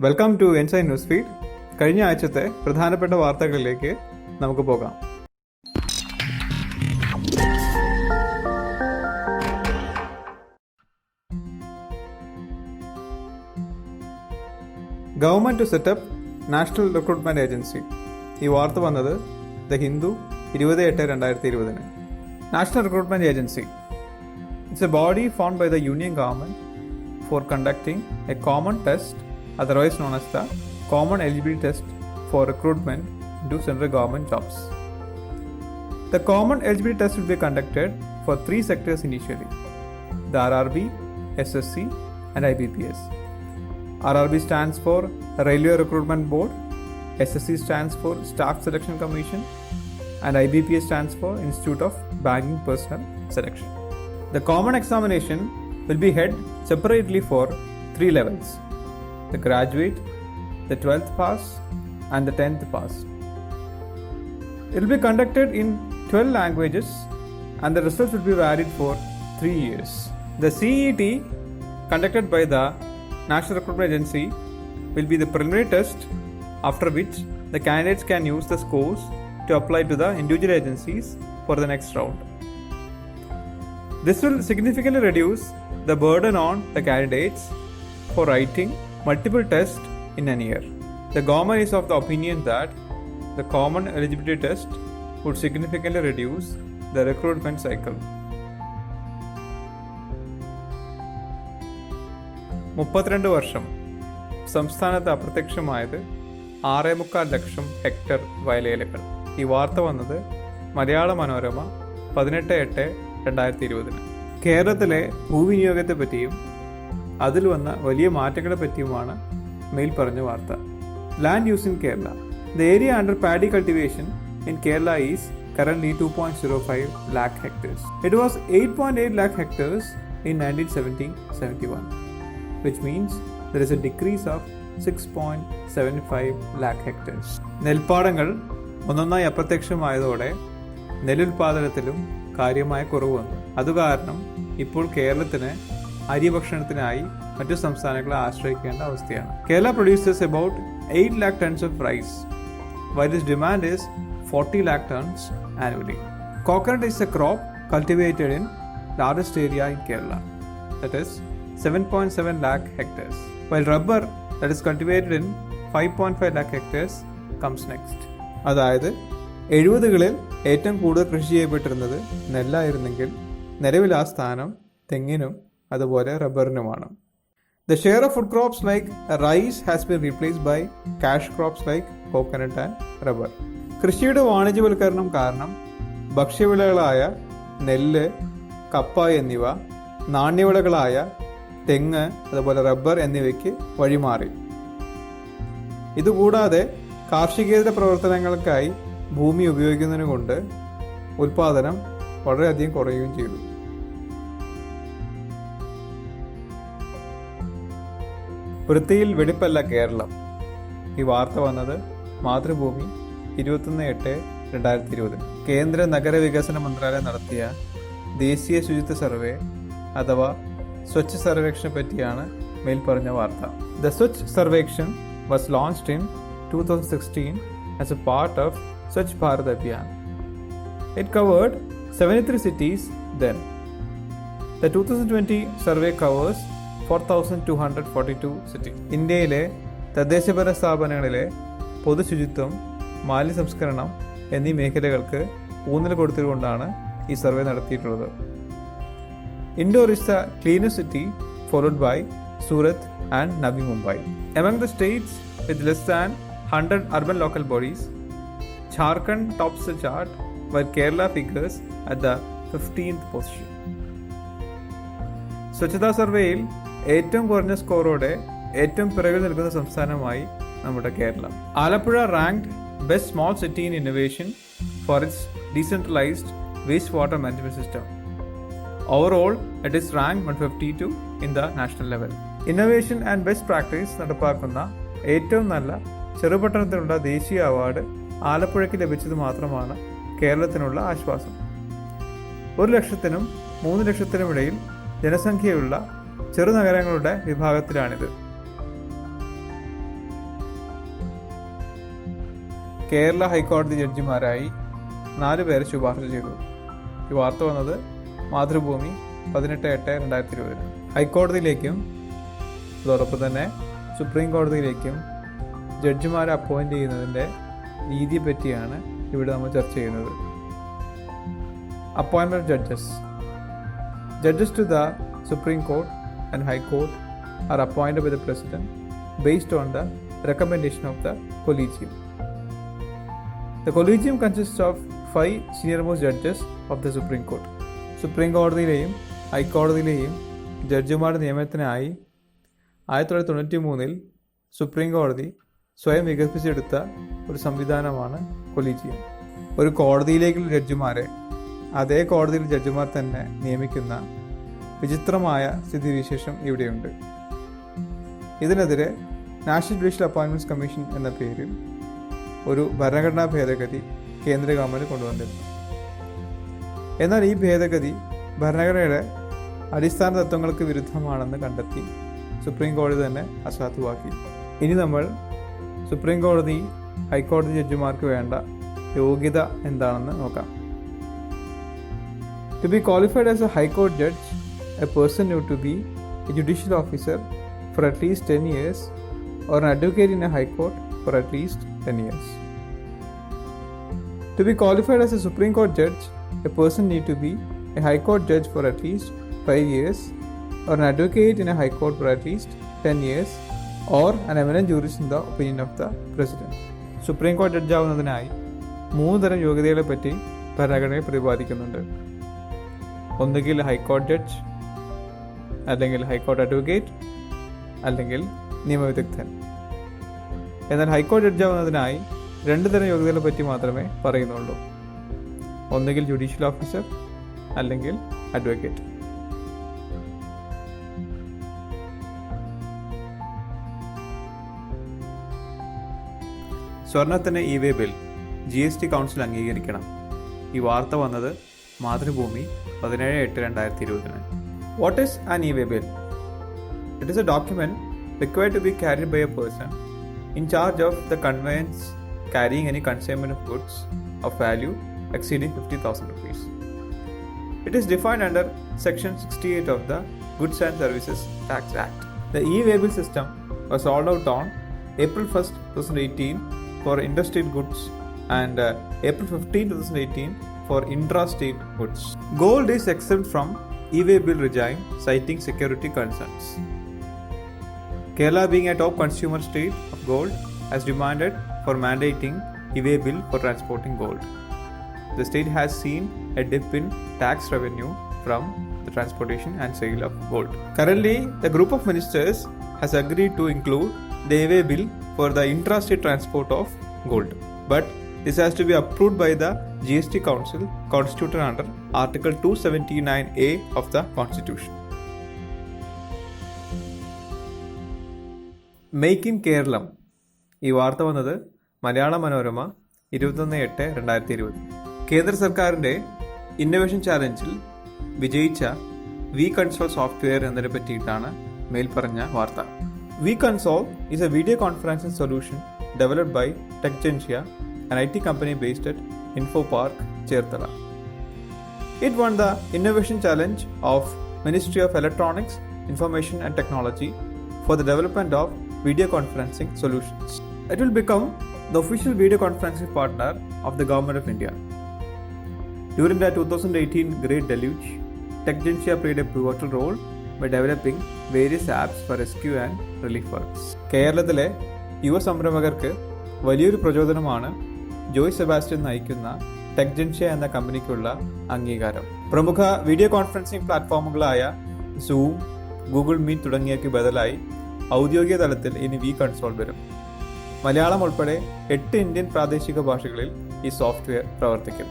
Welcome to Ensign news feed. കഴിഞ്ഞ ആഴ്ചത്തെ പ്രധാനപ്പെട്ട വാർത്തകളിലേക്ക് നമുക്ക് പോകാം. Government to set up national recruitment agency. ഈ വാർത്ത വന്നത് the Hindu 20/8/2020. National recruitment agency it's a body formed by the union government for conducting a common test, otherwise known as the Common Eligibility Test for recruitment into central government jobs. The Common Eligibility Test will be conducted for 3 sectors initially: the RRB, SSC, and IBPS. RRB stands for Railway Recruitment Board, SSC stands for Staff Selection Commission, and IBPS stands for Institute of Banking Personnel Selection. The common examination will be held separately for 3 levels: the graduate, the 12th pass, and the 10th pass. It will be conducted in 12 languages and the results will be valid for 3 years. The CET conducted by the National Recruitment Agency will be the preliminary test, after which the candidates can use the scores to apply to the individual agencies for the next round. This will significantly reduce the burden on the candidates for writing multiple tests in an year. The government is of the opinion that the common eligibility test would significantly reduce the recruitment cycle. 32 വർഷം സംസ്ഥാനത്ത് അപ്രത്യക്ഷമായത് 6.25 ലക്ഷം hectare വയലേലകൾ. ഈ വാർത്ത വന്നത് മലയാള മനോരമ 18/8/2020. കേരളത്തിലെ ഭൂവിനിയോഗത്തെ പറ്റിയും അതിൽ വന്ന വലിയ മാറ്റങ്ങളെ പറ്റിയുമാണ് മേൽ പറഞ്ഞ വാർത്ത. Land use in Kerala. The area under paddy cultivation in Kerala is currently 2.05 lakh hectares. It was 8.8 lakh hectares in 1970-71, which means there is a decrease of 6.75 lakh hectares. നെൽപ്പാടങ്ങൾ ഒന്നൊന്നായി അപ്രത്യക്ഷമായതോടെ നെല്ലുൽപാദനത്തിലും കാര്യമായ കുറവ് വന്നു. അതുകാരണം ഇപ്പോൾ കേരളത്തിന് അരി ഭക്ഷണത്തിനായി മറ്റു സംസ്ഥാനങ്ങളെ ആശ്രയിക്കേണ്ട അവസ്ഥയാണ്. Kerala producers about 8 lakh tons of rice, while its demand is 40 lakh tons annually. Coconut is a crop cultivated in largest area in Kerala, that is 7.7 lakh hectares, while rubber that is cultivated in 5.5 lakh hectares comes next. അതായത് 70കളിൽ ഏറ്റവും കൂടുതൽ കൃഷി ചെയ്യപ്പെട്ടിരുന്നത് നെല്ലായിരുന്നെങ്കിൽ നിലവിൽ ആ സ്ഥാനം തെങ്ങിനും അതുപോലെ റബ്ബറിനുമാണ്. The share of food crops like rice has been replaced by cash crops like coconut and rubber. കൃഷിയുടെ വാണിജ്യവൽക്കരണം കാരണം ഭക്ഷ്യവിളകളായ നെല്ല്, കപ്പ എന്നിവ നാണ്യവിളകളായ തെങ്ങ് അതുപോലെ റബ്ബർ എന്നിവയ്ക്ക് വഴിമാറി. ഇതുകൂടാതെ കാർഷികേതര പ്രവർത്തനങ്ങൾക്കായി ഭൂമി ഉപയോഗിക്കുന്നതിന് കൊണ്ട് ഉൽപാദനം വളരെയധികം കുറയുകയും ചെയ്തു. വൃത്തിയിൽ വെടിപ്പല്ല കേരളം. ഈ വാർത്ത വന്നത് മാതൃഭൂമി 21/8/2020. കേന്ദ്ര നഗരവികസന മന്ത്രാലയം നടത്തിയ ദേശീയ ശുചിത്വ സർവേ അഥവാ സ്വച്ഛ് സർവേക്ഷനെ പറ്റിയാണ് മേൽപ്പറഞ്ഞ വാർത്ത. The Swachh Survekshan was launched in 2016 as a part of Swachh Bharat Abhiyan. It covered 73 cities then. The 2020 survey covers 4,242 cities. ഇന്ത്യയിലെ തദ്ദേശഭരണ സ്ഥാപനങ്ങളിലെ പൊതുശുചിത്വം, മാലിന്യ സംസ്കരണം എന്നീ മേഖലകൾക്ക് ഊന്നൽ കൊടുത്തുകൊണ്ടാണ് ഈ സർവേ നടത്തിയിട്ടുള്ളത്. Indore is the cleanest city, followed by Surat and Navi Mumbai. Among the states with less than 100 urban local bodies, Jharkhand tops the chart, while Kerala figures at the 15th position. സ്വച്ഛതാ സർവേയിൽ ഏറ്റവും കുറഞ്ഞ സ്കോറോടെ ഏറ്റവും പിറകിൽ നിൽക്കുന്ന സംസ്ഥാനമായി നമ്മുടെ Keralam. Alappuzha ranked best small city in innovation for its decentralised waste water management system. Overall it is rank 152 in the national level. Innovation and best practice നടപ്പാക്കുന്ന ഏറ്റവും നല്ല ചെറുപട്ടണത്തിനുള്ള ദേശീയ അവാർഡ് ആലപ്പുഴയ്ക്ക് ലഭിച്ചത് മാത്രമാണ് കേരളത്തിനുള്ള ആശ്വാസം. 1 ലക്ഷത്തിനും 3 ലക്ഷത്തിനും ഇടയിൽ ജനസംഖ്യയുള്ള ചെറുനഗരങ്ങളുടെ വിഭാഗത്തിലാണിത്. കേരള ഹൈക്കോടതി ജഡ്ജിമാരായി 4 പേരെ ശുപാർശ ചെയ്തു. ഈ വാർത്ത വന്നത് മാതൃഭൂമി 18/8/2020. ഹൈക്കോടതിയിലേക്കും അതോടൊപ്പം തന്നെ സുപ്രീം കോടതിയിലേക്കും ജഡ്ജിമാരെ അപ്പോയിൻറ്റ് ചെയ്യുന്നതിൻ്റെ രീതിയെ പറ്റിയാണ് ഇവിടെ നമ്മൾ ചർച്ച ചെയ്യുന്നത്. Appointment of judges. Judges to the Supreme Court and High Court are appointed by the President based on the recommendation of the Collegium. The Collegium consists of 5 senior-most judges of the Supreme Court. Supreme കോടതിയിലെയും ഹൈക്കോടതിയിലെയും ജഡ്ജിമാരുടെ നിയമനത്തിനായി 1993 supreme കോടതി സ്വയം വികസിപ്പിച്ചെടുത്ത ഒരു സംവിധാനമാണ് collegium. ഒരു കോടതിയിലേക്കുള്ള ജഡ്ജിമാരെ അതേ കോടതിയിൽ ജഡ്ജിമാർ തന്നെ നിയമിക്കുന്ന വിചിത്രമായ സ്ഥിതിവിശേഷം ഇവിടെയുണ്ട്. ഇതിനെതിരെ നാഷണൽ ജുഡീഷ്യൽ അപ്പോയിൻറ്റ്മെൻറ്റ്സ് കമ്മീഷൻ എന്ന പേരിൽ ഒരു ഭരണഘടനാ ഭേദഗതി കേന്ദ്ര ഗവൺമെൻറ് കൊണ്ടുവന്നിരുന്നു. എന്നാൽ ഈ ഭേദഗതി ഭരണഘടനയുടെ അടിസ്ഥാന തത്വങ്ങൾക്ക് വിരുദ്ധമാണെന്ന് കണ്ടെത്തി സുപ്രീം കോടതി തന്നെ അസാധുവാക്കി. ഇനി നമ്മൾ സുപ്രീം കോടതി ഹൈക്കോടതി ജഡ്ജിമാർക്ക് വേണ്ട യോഗ്യത എന്താണെന്ന് നോക്കാം. To be qualified as a High Court judge, a person need to be a judicial officer for at least 10 years or an advocate in a High Court for at least 10 years. To be qualified as a Supreme Court judge, a person need to be a High Court judge for at least 5 years or an advocate in a High Court for at least 10 years or an eminent jurist in the opinion of the President. Supreme കോടതി judge ആവുന്നതിനായി 3 തരം യോഗ്യതകളെ പറ്റി ഭരണഘടനയിൽ പ്രതിപാദിക്കുന്നുണ്ട്. ഒന്നുകിൽ ഹൈക്കോടതി judge, അല്ലെങ്കിൽ ഹൈക്കോടതി advocate, അല്ലെങ്കിൽ നിയമവിദഗ്ധൻ. എന്നാൽ ഹൈക്കോടതി ജഡ്ജ് ആവുന്നതിനായി 2 തരം യോഗ്യതകളെ പറ്റി മാത്രമേ പറയുന്നുള്ളൂ. ഒന്നുകിൽ ജുഡീഷ്യൽ ഓഫീസർ, അല്ലെങ്കിൽ അഡ്വക്കേറ്റ്. സ്വർണത്തിന് ഇ-വേ ബിൽ GST കൗൺസിൽ അംഗീകരിക്കണം. ഈ വാർത്ത വന്നത് Mathrubhumi 17/8/2020. What is an e-way bill? It is a document required to be carried by a person in charge of the conveyance carrying any consignment of goods of value exceeding 50,000 rupees. It is defined under Section 68 of the Goods and Services Tax Act. The e-way bill system was rolled out on April 1st, 2018 for interstate goods and April 15, 2018 for intra-state goods. Gold is exempt from e-way bill regime, citing security concerns. Kerala, being a top consumer state of gold, has demanded for mandating e-way bill for transporting gold. The state has seen a dip in tax revenue from the transportation and sale of gold. Currently, the group of ministers has agreed to include the e-way bill for the intra-state transport of gold, but this has to be approved by the GST Council constituted under Article 279A of the Constitution. Make in Kerala. ഈ വാർത്ത വന്നത് മലയാള മനോരമ 21/8/2020. കേന്ദ്ര സർക്കാരിൻ്റെ innovation ചാലഞ്ചിൽ വിജയിച്ച V console software എന്നതിനെ പറ്റിയിട്ടാണ് മേൽപ്പറഞ്ഞ വാർത്ത. V console is a video conferencing solution developed by Techgentia, an IT company based at Info Park, Cherthala. It won the Innovation Challenge of Ministry of Electronics, Information and Technology for the development of video conferencing solutions. It will become the official video conferencing partner of the Government of India. During the 2018 Great Deluge, Techgentia played a pivotal role by developing various apps for rescue and relief works. കേരളത്തിലെ യുവ സംരംഭകർക്ക് വലിയൊരു പ്രചോദനമാണ് Joy Sebastian നയിക്കുന്ന ടെക്ജൻഷ്യ എന്ന കമ്പനിക്കുള്ള അംഗീകാരം. പ്രമുഖ വീഡിയോ കോൺഫറൻസിംഗ് പ്ലാറ്റ്ഫോമുകളായ സൂം, ഗൂഗിൾ മീറ്റ് തുടങ്ങിയവയ്ക്ക് ബദലായി ഔദ്യോഗിക തലത്തിൽ ഇനി വി കൺസോൾ വരും. മലയാളം ഉൾപ്പെടെ 8 ഇന്ത്യൻ പ്രാദേശിക ഭാഷകളിൽ ഈ സോഫ്റ്റ്വെയർ പ്രവർത്തിക്കും.